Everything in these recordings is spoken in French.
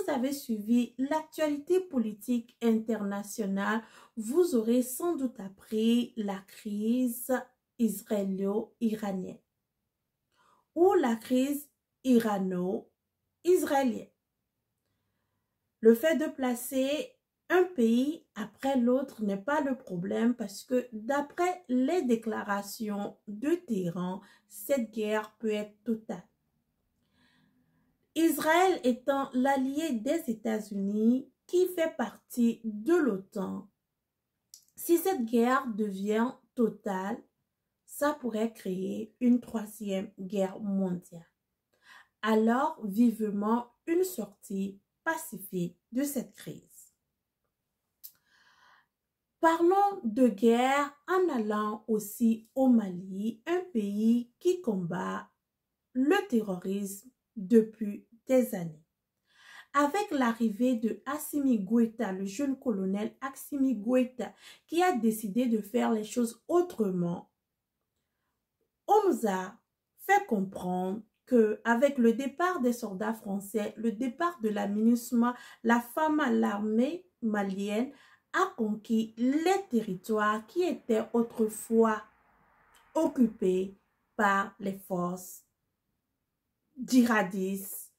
vous avez suivi l'actualité politique internationale, vous aurez sans doute appris la crise israélo-iranienne ou la crise irano-israélienne. Le fait de placer un pays après l'autre n'est pas le problème parce que d'après les déclarations de Téhéran, cette guerre peut être totale. Israël étant l'allié des États-Unis qui fait partie de l'OTAN, si cette guerre devient totale, ça pourrait créer une troisième guerre mondiale. Alors, vivement une sortie pacifique de cette crise. Parlons de guerre en allant aussi au Mali, un pays qui combat le terrorisme depuis des années. Avec l'arrivée de Assimi Goïta, le jeune colonel Assimi Goïta, qui a décidé de faire les choses autrement, on nous a fait comprendre qu'avec le départ des soldats français, le départ de la MINUSMA, la FAMA, l'armée malienne, a conquis les territoires qui étaient autrefois occupés par les forces djihadistes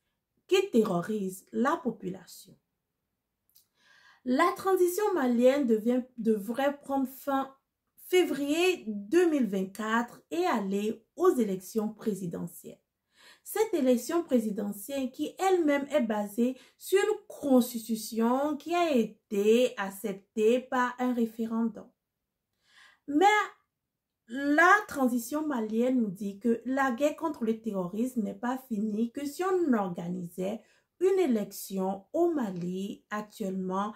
qui terrorisent la population. La transition malienne devrait prendre fin février 2024 et aller aux élections présidentielles. Cette élection présidentielle qui elle-même est basée sur une constitution qui a été acceptée par un référendum. Mais la transition malienne nous dit que la guerre contre le terrorisme n'est pas finie, que si on organisait une élection au Mali actuellement,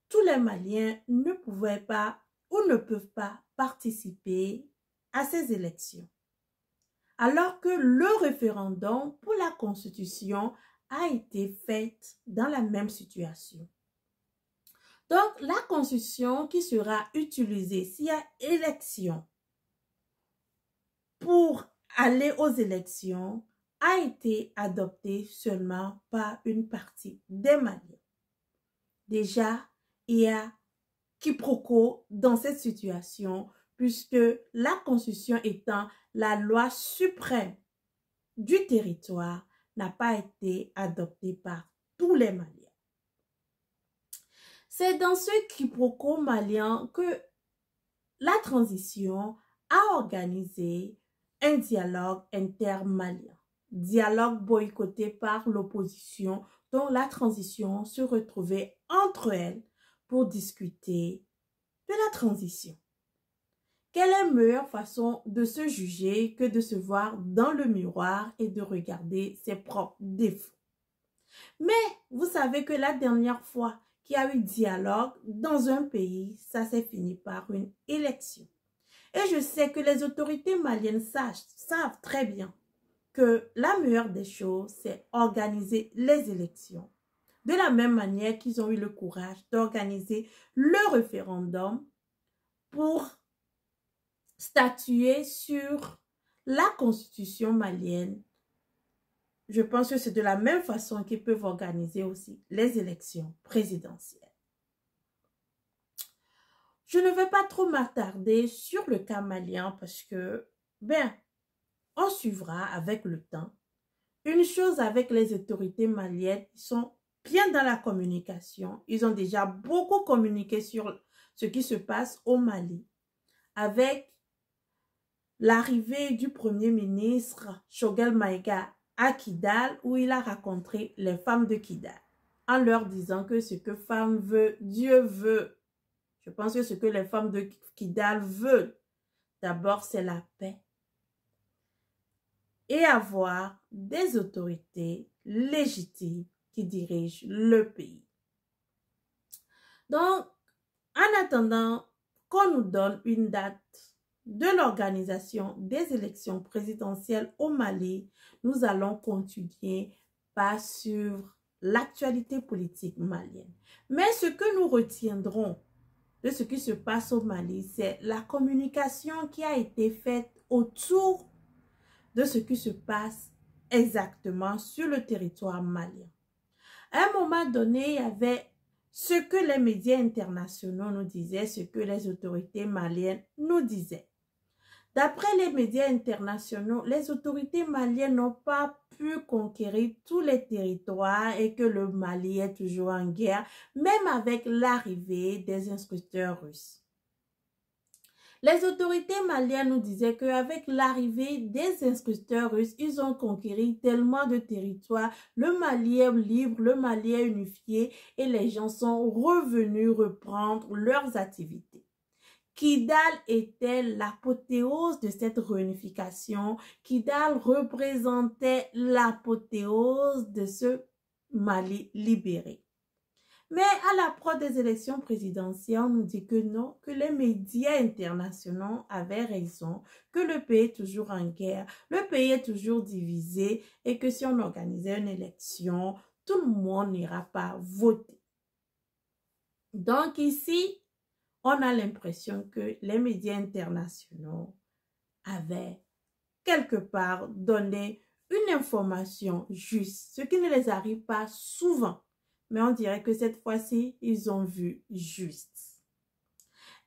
tous les Maliens ne pouvaient pas ou ne peuvent pas participer à ces élections. Alors que le référendum pour la Constitution a été fait dans la même situation. Donc, la Constitution qui sera utilisée s'il y a élection pour aller aux élections a été adoptée seulement par une partie des Maliens. Déjà, il y a quiproquo dans cette situation puisque la Constitution étant la loi suprême du territoire n'a pas été adoptée par tous les Maliens. C'est dans ce quiproquo malien que la transition a organisé un dialogue intermalien, dialogue boycotté par l'opposition dont la transition se retrouvait entre elles pour discuter de la transition. Quelle est la meilleure façon de se juger que de se voir dans le miroir et de regarder ses propres défauts? Mais vous savez que la dernière fois qu'il y a eu dialogue dans un pays, ça s'est fini par une élection. Et je sais que les autorités maliennes savent très bien que la meilleure des choses, c'est organiser les élections. De la même manière qu'ils ont eu le courage d'organiser le référendum pour statuer sur la constitution malienne. Je pense que c'est de la même façon qu'ils peuvent organiser aussi les élections présidentielles. Je ne vais pas trop m'attarder sur le cas malien parce que, on suivra avec le temps. Une chose avec les autorités maliennes, ils sont bien dans la communication. Ils ont déjà beaucoup communiqué sur ce qui se passe au Mali. Avec l'arrivée du Premier ministre Choguel Maïga à Kidal, où il a rencontré les femmes de Kidal, en leur disant que ce que femme veut, Dieu veut. Je pense que ce que les femmes de Kidal veulent, d'abord, c'est la paix. Et avoir des autorités légitimes qui dirigent le pays. Donc, en attendant qu'on nous donne une date de l'organisation des élections présidentielles au Mali, nous allons continuer par suivre l'actualité politique malienne. Mais ce que nous retiendrons de ce qui se passe au Mali, c'est la communication qui a été faite autour de ce qui se passe exactement sur le territoire malien. À un moment donné, il y avait ce que les médias internationaux nous disaient, ce que les autorités maliennes nous disaient. D'après les médias internationaux, les autorités maliennes n'ont pas pu conquérir tous les territoires et que le Mali est toujours en guerre, même avec l'arrivée des instructeurs russes. Les autorités maliennes nous disaient qu'avec l'arrivée des instructeurs russes, ils ont conquéri tellement de territoires. Le Mali est libre, le Mali est unifié et les gens sont revenus reprendre leurs activités. Kidal était l'apothéose de cette réunification. Kidal représentait l'apothéose de ce Mali libéré. Mais à l'approche des élections présidentielles, on nous dit que non, que les médias internationaux avaient raison, que le pays est toujours en guerre, le pays est toujours divisé et que si on organisait une élection, tout le monde n'ira pas voter. Donc ici, on a l'impression que les médias internationaux avaient quelque part donné une information juste, ce qui ne les arrive pas souvent. Mais on dirait que cette fois-ci, ils ont vu juste.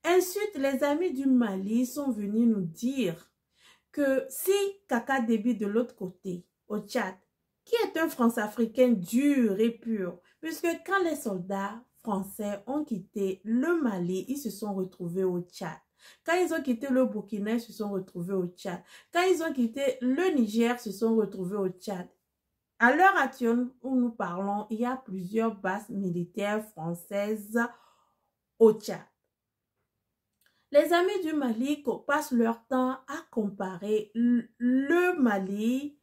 Ensuite, les amis du Mali sont venus nous dire que si Kaka Déby de l'autre côté, au Tchad, qui est un France-Africain dur et pur, puisque quand les soldats français ont quitté le Mali, ils se sont retrouvés au Tchad. Quand ils ont quitté le Burkina, ils se sont retrouvés au Tchad. Quand ils ont quitté le Niger, ils se sont retrouvés au Tchad. À l'heure actuelle où nous parlons, il y a plusieurs bases militaires françaises au Tchad. Les amis du Mali passent leur temps à comparer le Mali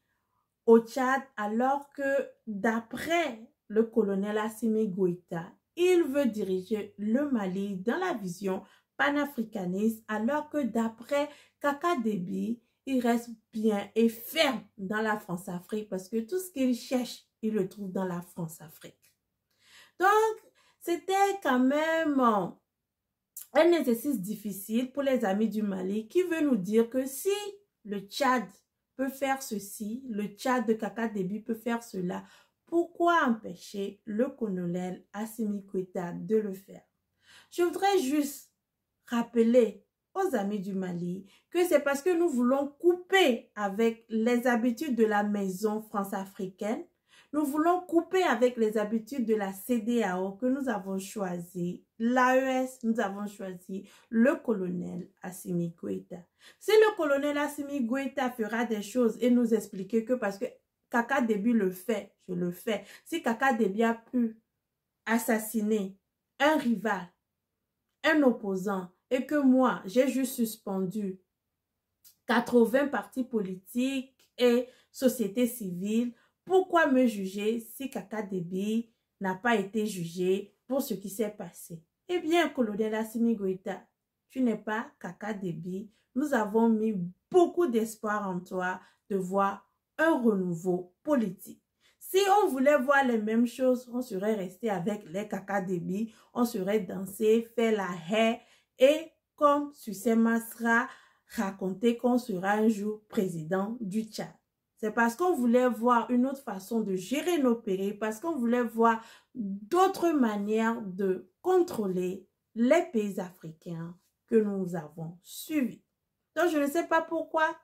au Tchad alors que d'après le colonel Assimi Goïta, il veut diriger le Mali dans la vision panafricaniste alors que d'après Kaka Déby, il reste bien et ferme dans la France-Afrique parce que tout ce qu'il cherche, il le trouve dans la France-Afrique. Donc, c'était quand même un exercice difficile pour les amis du Mali qui veut nous dire que si le Tchad peut faire ceci, le Tchad de Kaka Déby peut faire cela, pourquoi empêcher le colonel Assimi Goïta de le faire? Je voudrais juste rappeler aux amis du Mali que c'est parce que nous voulons couper avec les habitudes de la maison France-africaine, nous voulons couper avec les habitudes de la CEDEAO que nous avons choisi l'AES, nous avons choisi le colonel Assimi Goïta. Si le colonel Assimi Goïta fera des choses et nous expliquer que parce que Kaka Déby le fait, je le fais. Si Kaka Déby a pu assassiner un rival, un opposant, et que moi, j'ai juste suspendu 80 partis politiques et sociétés civiles, pourquoi me juger si Kaka Déby n'a pas été jugé pour ce qui s'est passé? Eh bien, colonel Assimi Goïta, tu n'es pas Kaka Déby. Nous avons mis beaucoup d'espoir en toi de voir un renouveau politique. Si on voulait voir les mêmes choses, on serait resté avec les Kaka Déby, on serait dansé, fait la haie et comme Sucé Masra raconter qu'on sera un jour président du Tchad. C'est parce qu'on voulait voir une autre façon de gérer nos pays, parce qu'on voulait voir d'autres manières de contrôler les pays africains que nous avons suivis. Donc, je ne sais pas pourquoi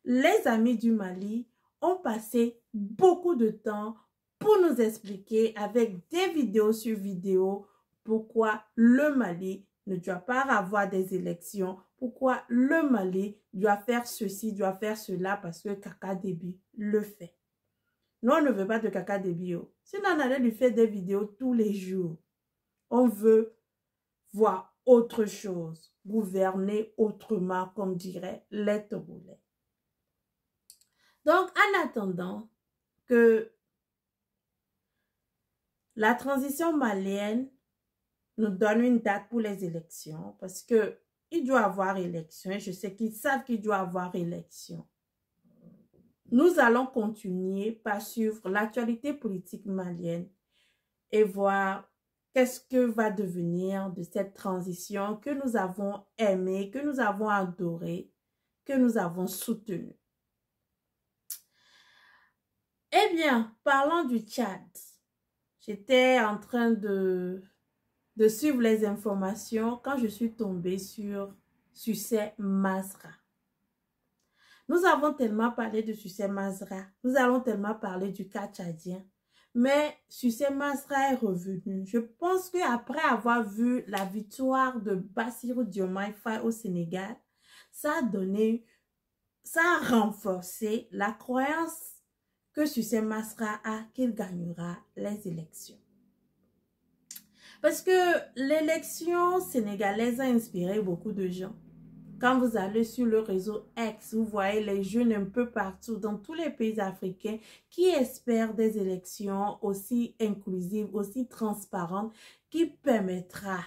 les amis du Mali ont passé beaucoup de temps pour nous expliquer avec des vidéos sur vidéo pourquoi le Mali ne doit pas avoir des élections, pourquoi le Mali doit faire ceci, doit faire cela, parce que Kaka Déby le fait. Nous, on ne veut pas de Kaka Déby. Sinon, on allait lui faire des vidéos tous les jours. On veut voir autre chose, gouverner autrement, comme dirait les Togolais. Donc, en attendant que la transition malienne nous donne une date pour les élections, parce que il doit y avoir élection, et je sais qu'ils savent qu'il doit y avoir élection. Nous allons continuer par suivre l'actualité politique malienne et voir qu'est-ce que va devenir de cette transition que nous avons aimée, que nous avons adorée, que nous avons soutenue. Eh bien, parlant du Tchad, j'étais en train de suivre les informations quand je suis tombée sur Sucé Masra. Nous avons tellement parlé de Sucé Masra, nous allons tellement parler du cas tchadien, mais Sucé Masra est revenu. Je pense qu'après avoir vu la victoire de Bassirou Diomaye Faye au Sénégal, ça a renforcé la croyance que Sucé Masra a qu'il gagnera les élections. Parce que l'élection sénégalaise a inspiré beaucoup de gens. Quand vous allez sur le réseau X, vous voyez les jeunes un peu partout dans tous les pays africains qui espèrent des élections aussi inclusives, aussi transparentes, qui permettra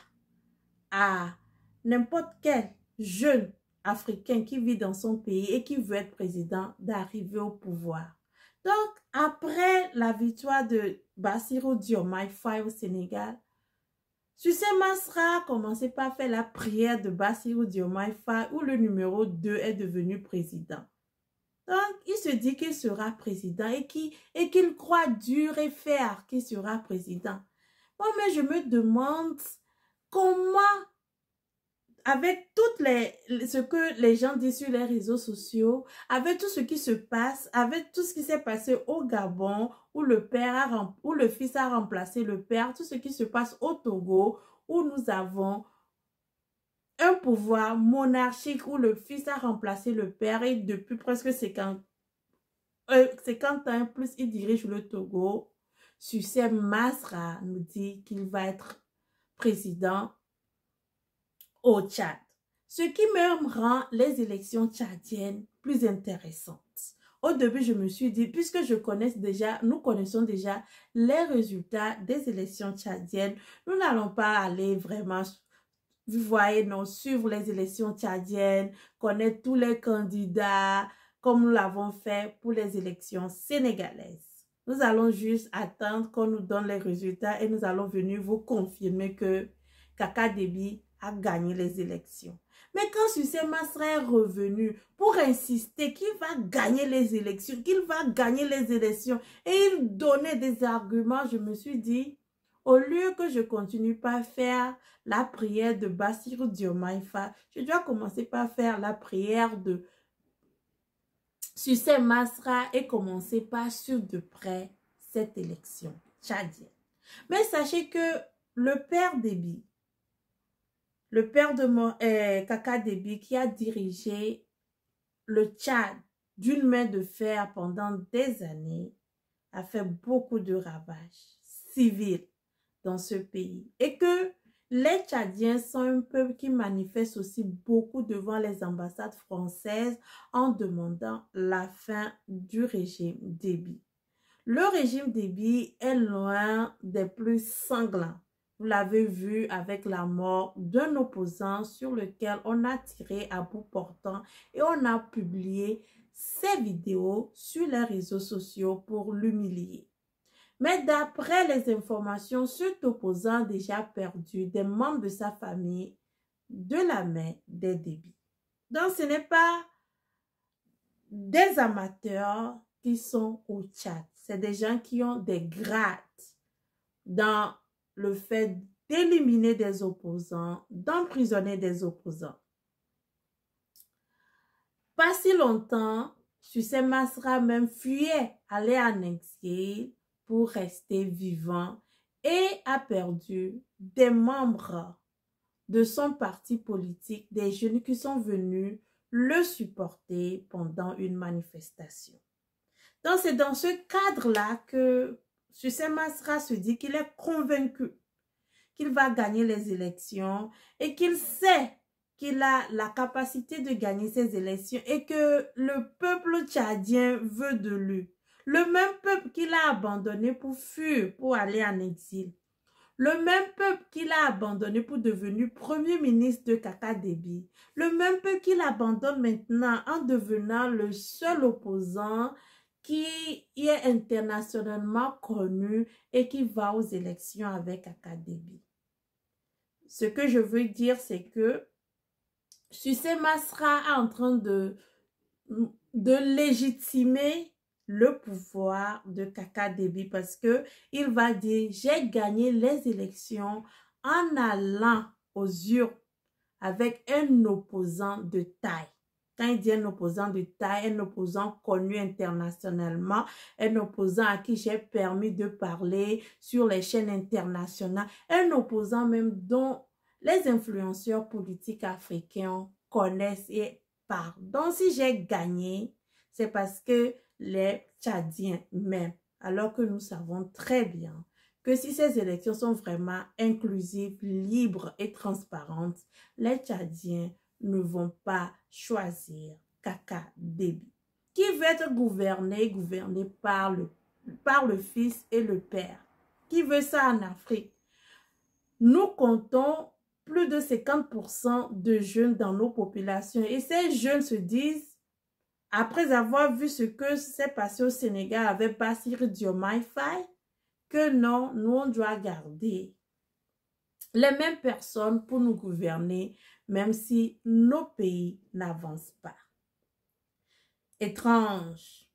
à n'importe quel jeune africain qui vit dans son pays et qui veut être président d'arriver au pouvoir. Donc, après la victoire de Bassirou Diomaye Faye au Sénégal, Sucé Masra a commencé par faire la prière de Bassirou Diomaye Faye où le numéro 2 est devenu président. Donc, il se dit qu'il sera président et qu'il croit dur et faire qu'il sera président. Moi, mais je me demande comment, avec ce que les gens disent sur les réseaux sociaux, avec tout ce qui se passe, avec tout ce qui s'est passé au Gabon, où le fils a remplacé le père, tout ce qui se passe au Togo, où nous avons un pouvoir monarchique, où le fils a remplacé le père, et depuis presque 50 ans plus, il dirige le Togo. Sucé Masra nous dit qu'il va être président au Tchad. Ce qui même rend les élections tchadiennes plus intéressantes. Au début, je me suis dit, puisque nous connaissons déjà les résultats des élections tchadiennes, nous n'allons pas aller vraiment, vous voyez, non, suivre les élections tchadiennes, connaître tous les candidats, comme nous l'avons fait pour les élections sénégalaises. Nous allons juste attendre qu'on nous donne les résultats et nous allons venir vous confirmer que Kaka Déby a gagné les élections. Mais quand Sucé Masra est revenu pour insister qu'il va gagner les élections, et il donnait des arguments, je me suis dit, au lieu que je continue par faire la prière de Bassirou Diomaye Faye, je dois commencer par faire la prière de Sucé Masra et commencer par suivre de près cette élection tchadienne. Mais sachez que le père Déby, le père de Kaka Déby, qui a dirigé le Tchad d'une main de fer pendant des années, a fait beaucoup de ravages civils dans ce pays. Et que les Tchadiens sont un peuple qui manifeste aussi beaucoup devant les ambassades françaises en demandant la fin du régime Déby. Le régime Déby est loin des plus sanglants. Vous l'avez vu avec la mort d'un opposant sur lequel on a tiré à bout portant et on a publié ses vidéos sur les réseaux sociaux pour l'humilier. Mais d'après les informations, cet opposant a déjà perdu des membres de sa famille de la main des Déby. Donc ce n'est pas des amateurs qui sont au Tchad. C'est des gens qui ont des grades dans le fait d'éliminer des opposants, d'emprisonner des opposants. Pas si longtemps, Sucé Masra même fuyait, allait en exil pour rester vivant et a perdu des membres de son parti politique, des jeunes qui sont venus le supporter pendant une manifestation. Donc c'est dans ce cadre-là que Sucé Masra se dit qu'il est convaincu qu'il va gagner les élections et qu'il sait qu'il a la capacité de gagner ces élections et que le peuple tchadien veut de lui. Le même peuple qu'il a abandonné pour fuir, pour aller en exil. Le même peuple qu'il a abandonné pour devenir premier ministre de Kaka Déby. Le même peuple qu'il abandonne maintenant en devenant le seul opposant qui est internationalement connu et qui va aux élections avec Kaka Déby. Ce que je veux dire, c'est que Sucé Masra est en train de légitimer le pouvoir de Kaka Déby parce que il va dire j'ai gagné les élections en allant aux urnes avec un opposant de taille. Quand il dit un opposant de taille, un opposant connu internationalement, un opposant à qui j'ai permis de parler sur les chaînes internationales, un opposant même dont les influenceurs politiques africains connaissent et parlent. Donc, si j'ai gagné, c'est parce que les Tchadiens même, alors que nous savons très bien que si ces élections sont vraiment inclusives, libres et transparentes, les Tchadiens ne vont pas choisir Kaka Déby, qui veut être gouverné par le fils et le père. Qui veut ça en Afrique? Nous comptons plus de 50% de jeunes dans nos populations et ces jeunes se disent, après avoir vu ce que s'est passé au Sénégal avec Bassirou Diomaye Faye, que non, nous on doit garder les mêmes personnes pour nous gouverner, même si nos pays n'avancent pas. Étrange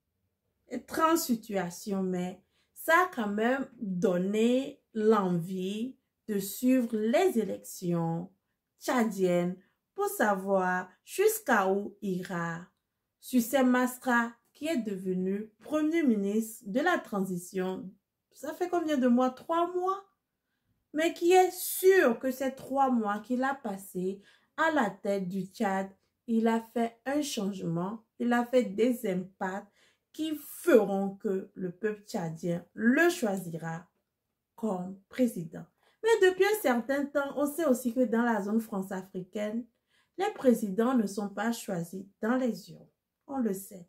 situation, mais ça a quand même donné l'envie de suivre les élections tchadiennes pour savoir jusqu'à où ira Sucé Masra, qui est devenu Premier ministre de la transition. Ça fait combien de mois? 3 mois? Mais qui est sûr que ces 3 mois qu'il a passé à la tête du Tchad, il a fait un changement, il a fait des impacts qui feront que le peuple tchadien le choisira comme président. Mais depuis un certain temps, on sait aussi que dans la zone france-africaine, les présidents ne sont pas choisis dans les urnes. On le sait.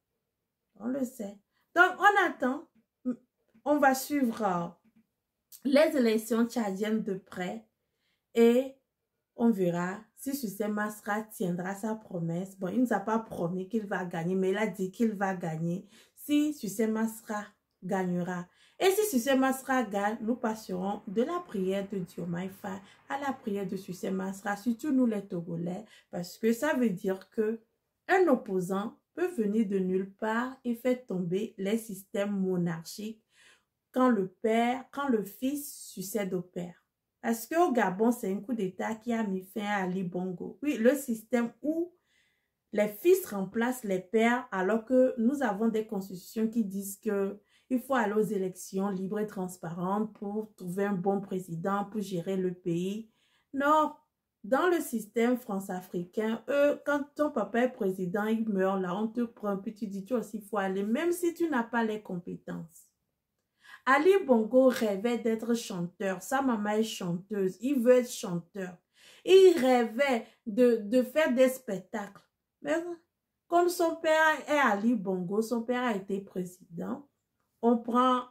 On le sait. Donc, on attend. On va suivre les élections tchadiennes de près et on verra si Sucé Masra tiendra sa promesse. Bon, il ne nous a pas promis qu'il va gagner, mais il a dit qu'il va gagner. Si Sucé Masra gagnera. Et si Sucé Masra gagne, nous passerons de la prière de Diomaye Faye à la prière de Sucé Masra, surtout nous les Togolais, parce que ça veut dire que un opposant peut venir de nulle part et faire tomber les systèmes monarchiques quand le fils succède au père. Parce qu'au Gabon, c'est un coup d'État qui a mis fin à Ali Bongo. Oui, le système où les fils remplacent les pères alors que nous avons des constitutions qui disent que il faut aller aux élections libres et transparentes pour trouver un bon président, pour gérer le pays. Non, dans le système france-africain, quand ton papa est président, il meurt là, on te prend, puis tu dis, toi aussi, il faut aller, même si tu n'as pas les compétences. Ali Bongo rêvait d'être chanteur. Sa maman est chanteuse. Il veut être chanteur. Il rêvait de faire des spectacles. Mais comme son père est Ali Bongo, son père a été président, on prend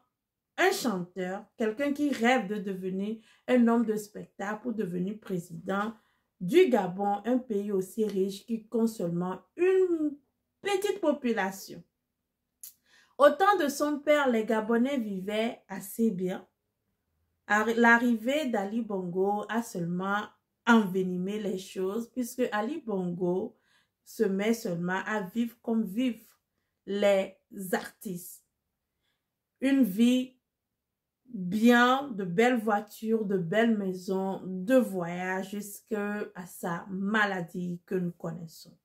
un chanteur, quelqu'un qui rêve de devenir un homme de spectacle pour devenir président du Gabon, un pays aussi riche qui compte seulement une petite population. Au temps de son père, les Gabonais vivaient assez bien. L'arrivée d'Ali Bongo a seulement envenimé les choses puisque Ali Bongo se met seulement à vivre comme vivent les artistes. Une vie bien, de belles voitures, de belles maisons, de voyages jusqu'à sa maladie que nous connaissons.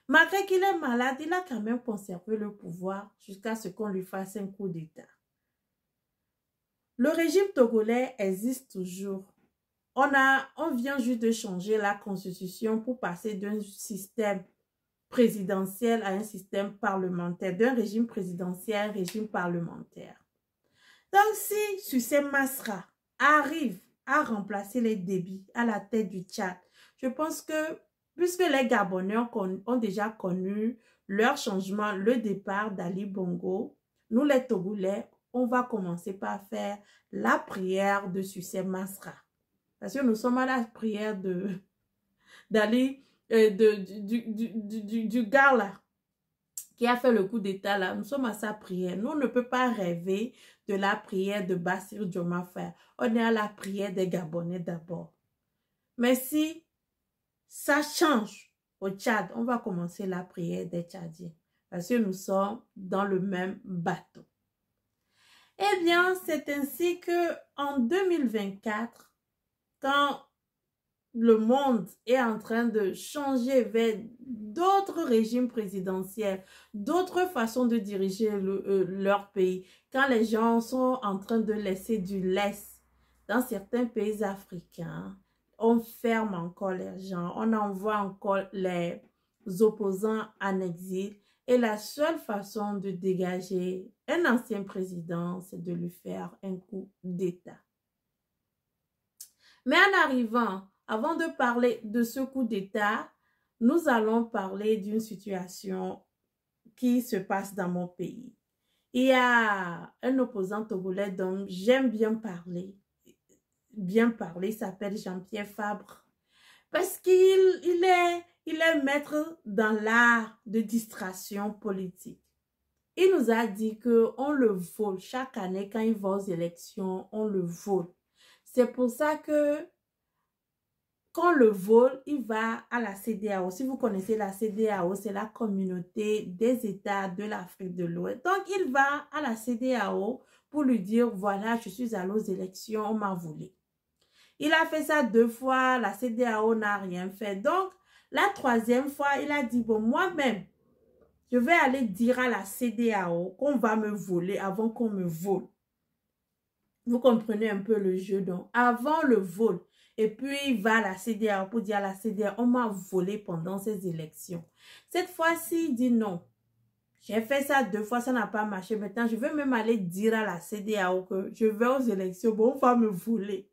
Malgré qu'il est malade, il a quand même conservé le pouvoir jusqu'à ce qu'on lui fasse un coup d'État. Le régime togolais existe toujours. On vient juste de changer la constitution pour passer d'un système présidentiel à un système parlementaire, d'un régime présidentiel à un régime parlementaire. Donc, si Sucé Masra arrive à remplacer les Déby à la tête du Tchad, je pense que puisque les Gabonais ont déjà connu leur changement, le départ d'Ali Bongo, nous les Togolais, on va commencer par faire la prière de Sucé Masra. Parce que nous sommes à la prière d'Ali, du gars là, qui a fait le coup d'État là. Nous sommes à sa prière. Nous, on ne peut pas rêver de la prière de Bassirou Diomaye Faye. On est à la prière des Gabonais d'abord. Mais si ça change au Tchad, on va commencer la prière des Tchadiens. parce que nous sommes dans le même bateau. Eh bien, c'est ainsi que en 2024, quand le monde est en train de changer vers d'autres régimes présidentiels, d'autres façons de diriger leur pays, quand les gens sont en train de laisser du lest dans certains pays africains, on ferme encore les gens, on envoie encore les opposants en exil. Et la seule façon de dégager un ancien président, c'est de lui faire un coup d'État. Mais en arrivant, avant de parler de ce coup d'État, nous allons parler d'une situation qui se passe dans mon pays. Il y a un opposant togolais dont j'aime bien parler, il s'appelle Jean-Pierre Fabre, parce qu'il est maître dans l'art de distraction politique. Il nous a dit qu'on le vole chaque année quand il va aux élections, on le vole. C'est pour ça que quand le vole, il va à la CEDEAO. Si vous connaissez la CEDEAO, c'est la communauté des États de l'Afrique de l'Ouest. Donc, il va à la CEDEAO pour lui dire, voilà, je suis allé aux élections, on m'a volé. Il a fait ça 2 fois, la CEDEAO n'a rien fait. Donc, la 3e fois, il a dit, bon, moi-même, je vais aller dire à la CEDEAO qu'on va me voler avant qu'on me vole. Vous comprenez un peu le jeu, donc, avant le vol. Et puis, il va à la CEDEAO pour dire à la CEDEAO, on m'a volé pendant ces élections. Cette fois-ci, il dit non. J'ai fait ça 2 fois, ça n'a pas marché. Maintenant, je vais même aller dire à la CEDEAO que je vais aux élections, bon, on va me voler.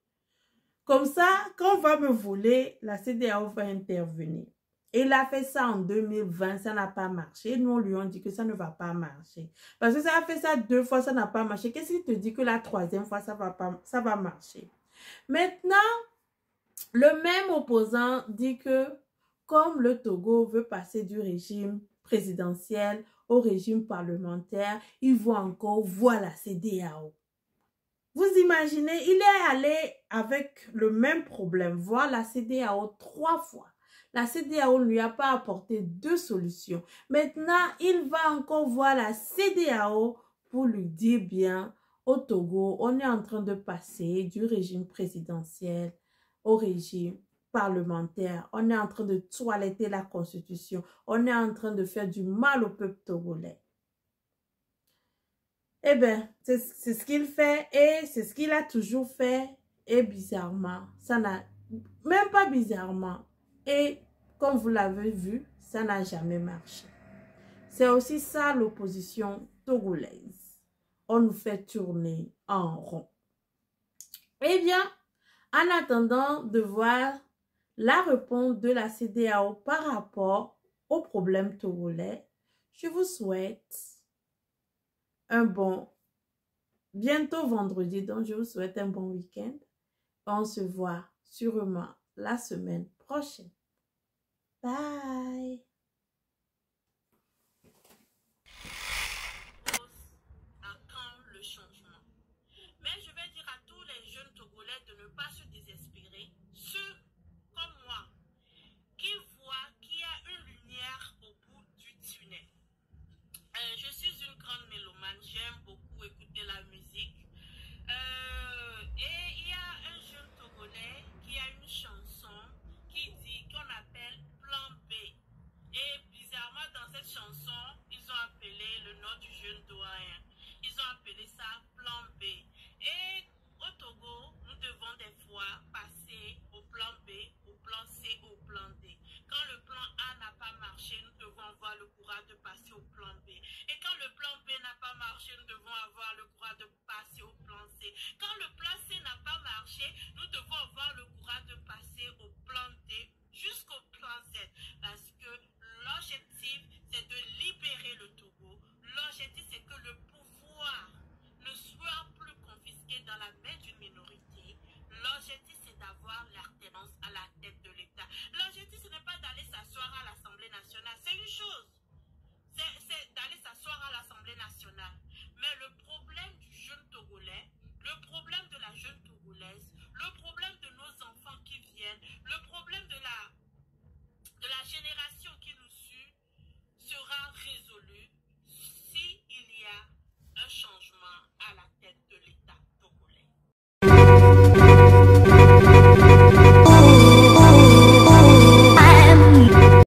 Comme ça, quand on va me voler, la CEDEAO va intervenir. Et il a fait ça en 2020, ça n'a pas marché. Nous, on lui a dit que ça ne va pas marcher. Parce que ça a fait ça 2 fois, ça n'a pas marché. Qu'est-ce qui te dit que la 3e fois, ça va marcher? Maintenant, le même opposant dit que comme le Togo veut passer du régime présidentiel au régime parlementaire, il va encore voir la CEDEAO. Vous imaginez, il est allé avec le même problème, voir la CEDEAO 3 fois. La CEDEAO ne lui a pas apporté de solution. Maintenant, il va encore voir la CEDEAO pour lui dire bien, au Togo, on est en train de passer du régime présidentiel au régime parlementaire. On est en train de toiletter la constitution. On est en train de faire du mal au peuple togolais. Eh bien, c'est ce qu'il fait et c'est ce qu'il a toujours fait. Et bizarrement, ça n'a, même pas bizarrement, et comme vous l'avez vu, ça n'a jamais marché. C'est aussi ça l'opposition togolaise. On nous fait tourner en rond. Eh bien, en attendant de voir la réponse de la CEDEAO par rapport au problème togolais, je vous souhaite un bon, bientôt vendredi, donc je vous souhaite un bon week-end. On se voit sûrement la semaine prochaine. Bye!